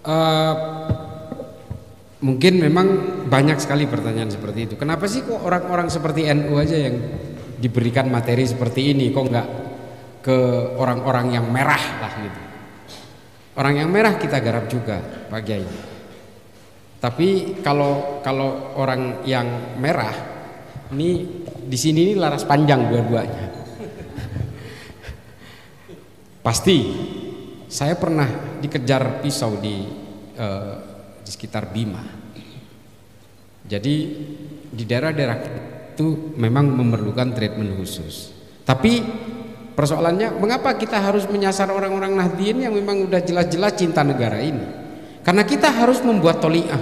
Eh, Mungkin memang banyak sekali pertanyaan seperti itu. Kenapa sih kok orang-orang seperti NU aja yang diberikan materi seperti ini, kok nggak ke orang-orang yang merah lah gitu. Orang yang merah kita garap juga, Pak Kiai. Tapi kalau orang yang merah ini di sini ini laras panjang dua-duanya. Pasti saya pernah dikejar pisau di sekitar Bima. Jadi di daerah-daerah itu memang memerlukan treatment khusus. Tapi persoalannya mengapa kita harus menyasar orang-orang Nahdien yang memang udah jelas-jelas cinta negara ini? Karena kita harus membuat toliah,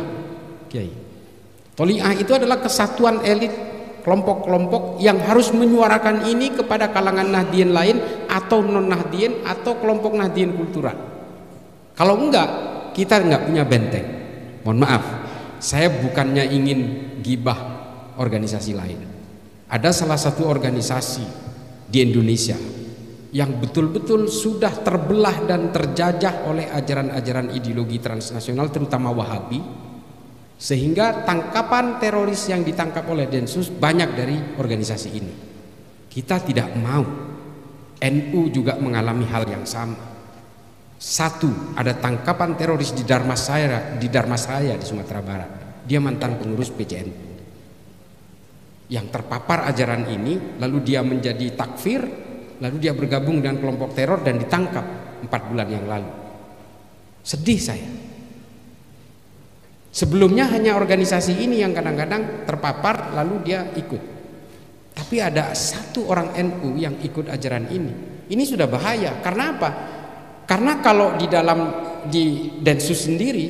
Kiai. Toliah itu adalah kesatuan elit kelompok-kelompok yang harus menyuarakan ini kepada kalangan Nahdien lain atau non Nahdien atau kelompok Nahdien kultural. Kalau enggak, kita enggak punya benteng. Mohon maaf, saya bukannya ingin gibah organisasi lain. Ada salah satu organisasi di Indonesia yang betul-betul sudah terbelah dan terjajah oleh ajaran-ajaran ideologi transnasional, terutama Wahabi, sehingga tangkapan teroris yang ditangkap oleh Densus banyak dari organisasi ini. Kita tidak mau. NU juga mengalami hal yang sama. Satu, ada tangkapan teroris di Dharmasraya di Sumatera Barat. Dia mantan pengurus PCNU yang terpapar ajaran ini, lalu dia menjadi takfir, lalu dia bergabung dengan kelompok teror dan ditangkap 4 bulan yang lalu. Sedih saya. Sebelumnya hanya organisasi ini yang kadang-kadang terpapar lalu dia ikut. Tapi ada satu orang NU yang ikut ajaran ini. Ini sudah bahaya. Karena apa? Karena kalau di Densus sendiri,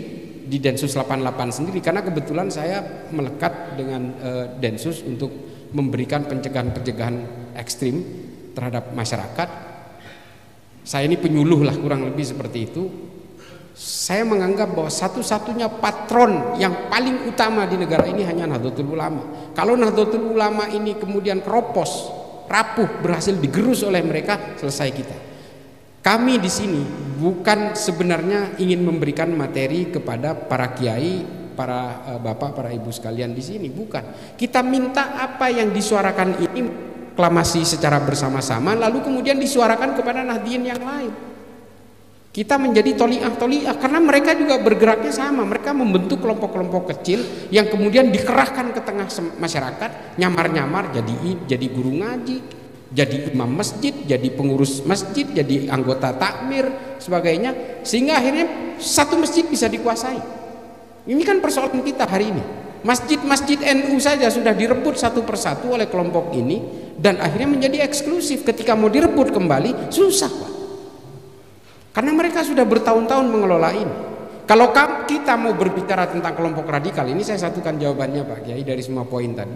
di Densus 88 sendiri, karena kebetulan saya melekat dengan Densus untuk memberikan pencegahan-pencegahan ekstrim terhadap masyarakat. Saya ini penyuluh lah kurang lebih seperti itu. Saya menganggap bahwa satu-satunya patron yang paling utama di negara ini hanya Nahdlatul Ulama. Kalau Nahdlatul Ulama ini kemudian keropos, rapuh, berhasil digerus oleh mereka, selesai kita. Kami di sini bukan sebenarnya ingin memberikan materi kepada para kiai, para bapak, para ibu sekalian di sini, bukan. Kita minta apa yang disuarakan ini proklamasi secara bersama-sama, lalu kemudian disuarakan kepada Nahdien yang lain. Kita menjadi toliah karena mereka juga bergeraknya sama. Mereka membentuk kelompok-kelompok kecil yang kemudian dikerahkan ke tengah masyarakat, nyamar-nyamar jadi guru ngaji, jadi imam masjid, jadi pengurus masjid, jadi anggota takmir, sebagainya, sehingga akhirnya satu masjid bisa dikuasai. Ini kan persoalan kita hari ini. Masjid-masjid NU saja sudah direbut satu persatu oleh kelompok ini dan akhirnya menjadi eksklusif. Ketika mau direbut kembali susah, Pak. Karena mereka sudah bertahun-tahun mengelola ini. Kalau kita mau berbicara tentang kelompok radikal, ini saya satukan jawabannya Pak Kiai dari semua poin tadi.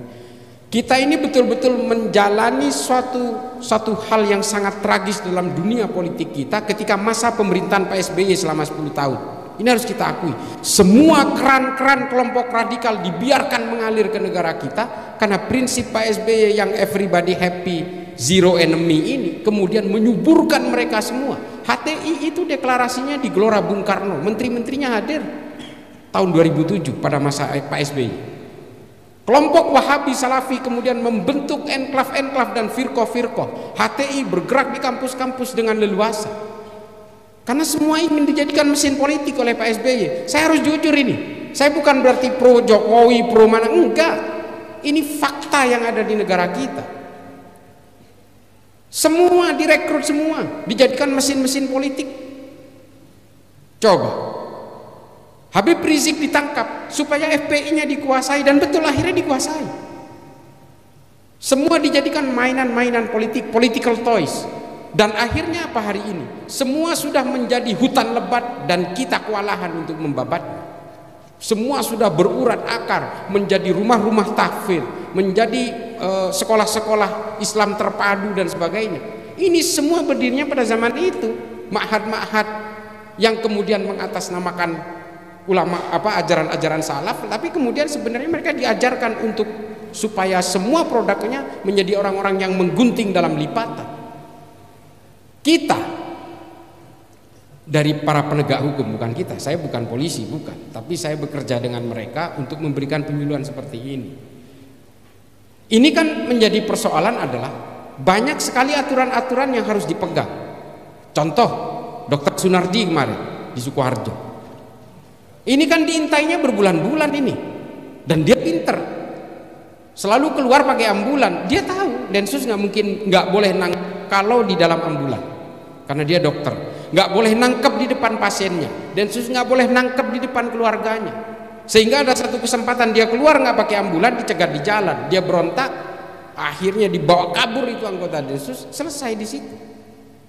Kita ini betul-betul menjalani suatu hal yang sangat tragis dalam dunia politik kita ketika masa pemerintahan Pak SBY selama 10 tahun. Ini harus kita akui. Semua keran-keran kelompok radikal dibiarkan mengalir ke negara kita karena prinsip Pak SBY yang everybody happy, zero enemy ini kemudian menyuburkan mereka semua. HTI itu deklarasinya di Gelora Bung Karno, menteri-menterinya hadir tahun 2007 pada masa Pak SBY. Kelompok Wahabi Salafi kemudian membentuk enklav-enklav dan firqah-firqah. HTI bergerak di kampus-kampus dengan leluasa. Karena semua ingin dijadikan mesin politik oleh Pak SBY. Saya harus jujur ini. Saya bukan berarti pro Jokowi, pro mana, enggak. Ini fakta yang ada di negara kita. Semua direkrut, semua dijadikan mesin-mesin politik. Coba Habib Rizik ditangkap supaya FPI-nya dikuasai, dan betul akhirnya dikuasai. Semua dijadikan mainan-mainan politik, political toys. Dan akhirnya apa hari ini? Semua sudah menjadi hutan lebat dan kita kewalahan untuk membabatnya. Semua sudah berurat akar menjadi rumah-rumah tahfidz, menjadi sekolah-sekolah Islam terpadu dan sebagainya. Ini semua berdirinya pada zaman itu, ma'had-ma'had yang kemudian mengatasnamakan ulama ajaran-ajaran salaf, tapi kemudian sebenarnya mereka diajarkan untuk supaya semua produknya menjadi orang-orang yang menggunting dalam lipatan. Kita dari para penegak hukum, bukan kita. Saya bukan polisi, bukan. Tapi saya bekerja dengan mereka untuk memberikan penyuluhan seperti ini. Ini kan menjadi persoalan adalah banyak sekali aturan-aturan yang harus dipegang. Contoh, Dr. Sunardi kemarin di Sukoharjo. Ini kan diintainya berbulan-bulan ini. Dan dia pinter. Selalu keluar pakai ambulan. Dia tahu Densus nggak boleh nangkep kalau di dalam ambulan. Karena dia dokter. Nggak boleh nangkep di depan pasiennya. Densus nggak boleh nangkep di depan keluarganya. Sehingga ada satu kesempatan dia keluar nggak pakai ambulan, dicegat di jalan, dia berontak, akhirnya dibawa kabur itu anggota Densus, selesai di situ.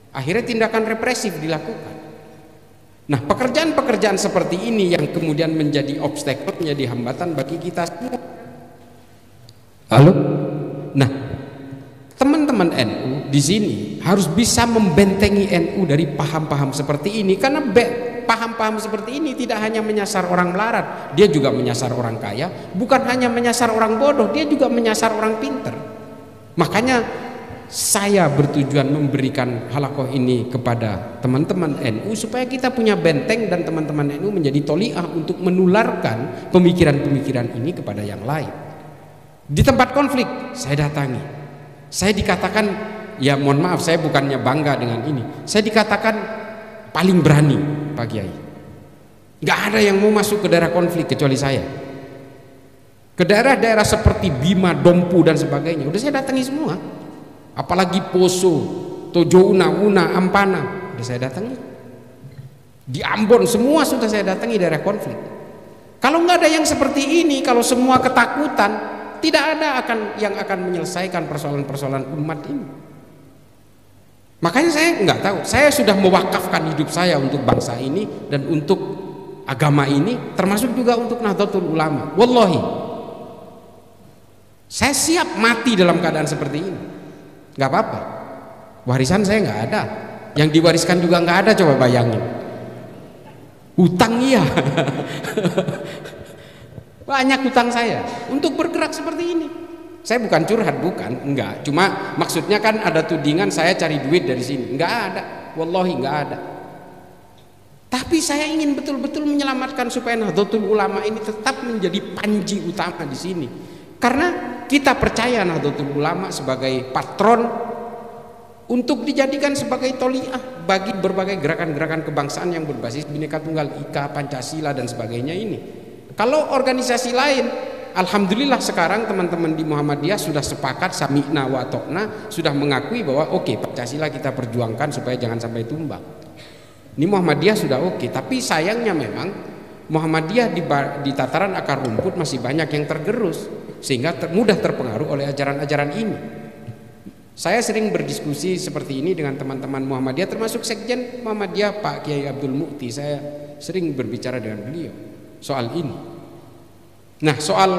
Akhirnya tindakan represif dilakukan. Nah, pekerjaan-pekerjaan seperti ini yang kemudian menjadi obstacle, menjadi hambatan bagi kita semua. Halo? Nah, teman-teman NU di sini harus bisa membentengi NU dari paham-paham seperti ini, karena paham-paham seperti ini tidak hanya menyasar orang melarat, dia juga menyasar orang kaya, bukan hanya menyasar orang bodoh, dia juga menyasar orang pinter. Makanya saya bertujuan memberikan halakoh ini kepada teman-teman NU supaya kita punya benteng dan teman-teman NU menjadi toliah untuk menularkan pemikiran-pemikiran ini kepada yang lain. Di tempat konflik saya datangi, saya dikatakan, ya mohon maaf, saya bukannya bangga dengan ini, saya dikatakan paling berani Pak Kiai. Nggak ada yang mau masuk ke daerah konflik kecuali saya. Ke daerah-daerah seperti Bima, Dompu dan sebagainya udah saya datangi semua. Apalagi Poso, Tojo Una, Ampana udah saya datangi. Di Ambon semua sudah saya datangi daerah konflik. Kalau nggak ada yang seperti ini, kalau semua ketakutan, tidak ada yang akan menyelesaikan persoalan-persoalan umat ini. Makanya saya nggak tahu, saya sudah mewakafkan hidup saya untuk bangsa ini dan untuk agama ini, termasuk juga untuk Nahdlatul Ulama. Wallahi, saya siap mati dalam keadaan seperti ini. Nggak apa-apa. Warisan saya nggak ada, yang diwariskan juga nggak ada. Coba bayangin. Hutang iya. Banyak hutang saya untuk bergerak seperti ini. Saya bukan curhat, bukan, enggak. Cuma maksudnya kan ada tudingan saya cari duit dari sini. Enggak ada, wallahi enggak ada. Tapi saya ingin betul-betul menyelamatkan supaya Nahdlatul Ulama ini tetap menjadi panji utama di sini. Karena kita percaya Nahdlatul Ulama sebagai patron untuk dijadikan sebagai toliah bagi berbagai gerakan-gerakan kebangsaan yang berbasis Bhinneka Tunggal Ika, Pancasila dan sebagainya ini. Kalau organisasi lain, alhamdulillah sekarang teman-teman di Muhammadiyah sudah sepakat sami'na wa ta'na, sudah mengakui bahwa oke, Pancasila kita perjuangkan supaya jangan sampai tumbang. Ini Muhammadiyah sudah oke, tapi sayangnya memang Muhammadiyah di tataran akar rumput masih banyak yang tergerus sehingga mudah terpengaruh oleh ajaran-ajaran ini. Saya sering berdiskusi seperti ini dengan teman-teman Muhammadiyah, termasuk Sekjen Muhammadiyah Pak Kiai Abdul Mukti. Saya sering berbicara dengan beliau soal ini. Nah, soal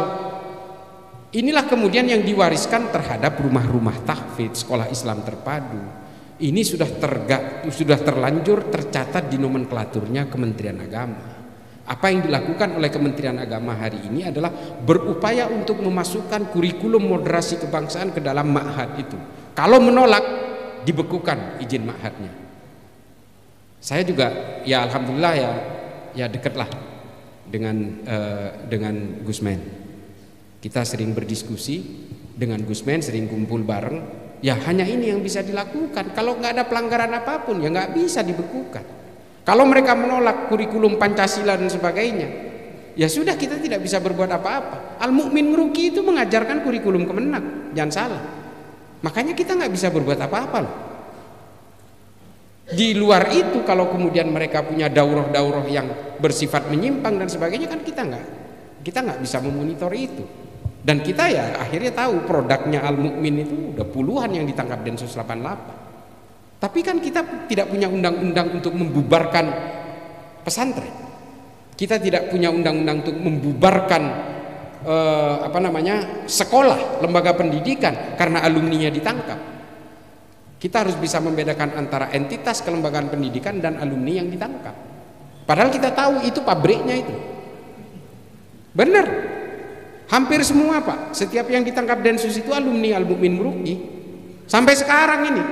inilah kemudian yang diwariskan terhadap rumah-rumah tahfidz, sekolah Islam terpadu. Ini sudah terlanjur tercatat di nomenklaturnya Kementerian Agama. Apa yang dilakukan oleh Kementerian Agama hari ini adalah berupaya untuk memasukkan kurikulum moderasi kebangsaan ke dalam ma'had itu. Kalau menolak, dibekukan izin ma'hadnya. Saya juga ya alhamdulillah ya dekatlah dengan Gusmen. Kita sering berdiskusi dengan Gusmen, sering kumpul bareng. Ya hanya ini yang bisa dilakukan. Kalau nggak ada pelanggaran apapun ya nggak bisa dibekukan. Kalau mereka menolak kurikulum Pancasila dan sebagainya, ya sudah, kita tidak bisa berbuat apa-apa. Al-Mu'min Ngeruki itu mengajarkan kurikulum Kemenak, jangan salah. Makanya kita nggak bisa berbuat apa-apa loh. Di luar itu kalau kemudian mereka punya daurah-daurah yang bersifat menyimpang dan sebagainya, kan kita nggak bisa memonitor itu. Dan kita ya akhirnya tahu produknya Al-Mu'min itu udah puluhan yang ditangkap Densus 88. Tapi kan kita tidak punya undang-undang untuk membubarkan pesantren. Kita tidak punya undang-undang untuk membubarkan sekolah, lembaga pendidikan karena alumninya ditangkap. Kita harus bisa membedakan antara entitas kelembagaan pendidikan dan alumni yang ditangkap. Padahal kita tahu itu pabriknya itu. Benar. Hampir semua Pak, setiap yang ditangkap Densus itu alumni Al-Mu'min Ngeruki. Sampai sekarang ini.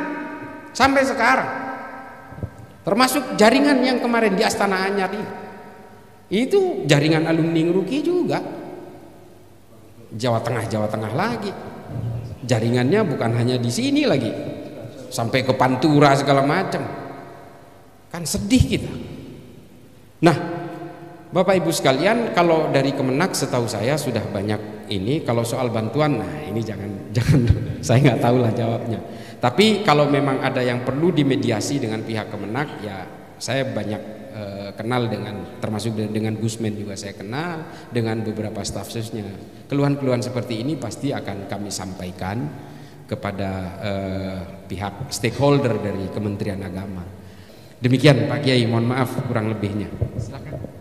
Sampai sekarang. Termasuk jaringan yang kemarin di Astana Anyar itu jaringan alumni Ngeruki juga. Jawa Tengah lagi. Jaringannya bukan hanya di sini lagi, sampai ke Pantura segala macam. Kan sedih kita. Nah, Bapak Ibu sekalian, kalau dari Kemenak setahu saya sudah banyak ini. Kalau soal bantuan, nah ini jangan saya nggak tahu lah jawabnya. Tapi kalau memang ada yang perlu dimediasi dengan pihak Kemenak, ya saya banyak kenal dengan, termasuk dengan Gusmen juga saya kenal, dengan beberapa staf susnya. Keluhan-keluhan seperti ini pasti akan kami sampaikan kepada pihak stakeholder dari Kementerian Agama. Demikian Pak Kiai, mohon maaf kurang lebihnya. Silakan.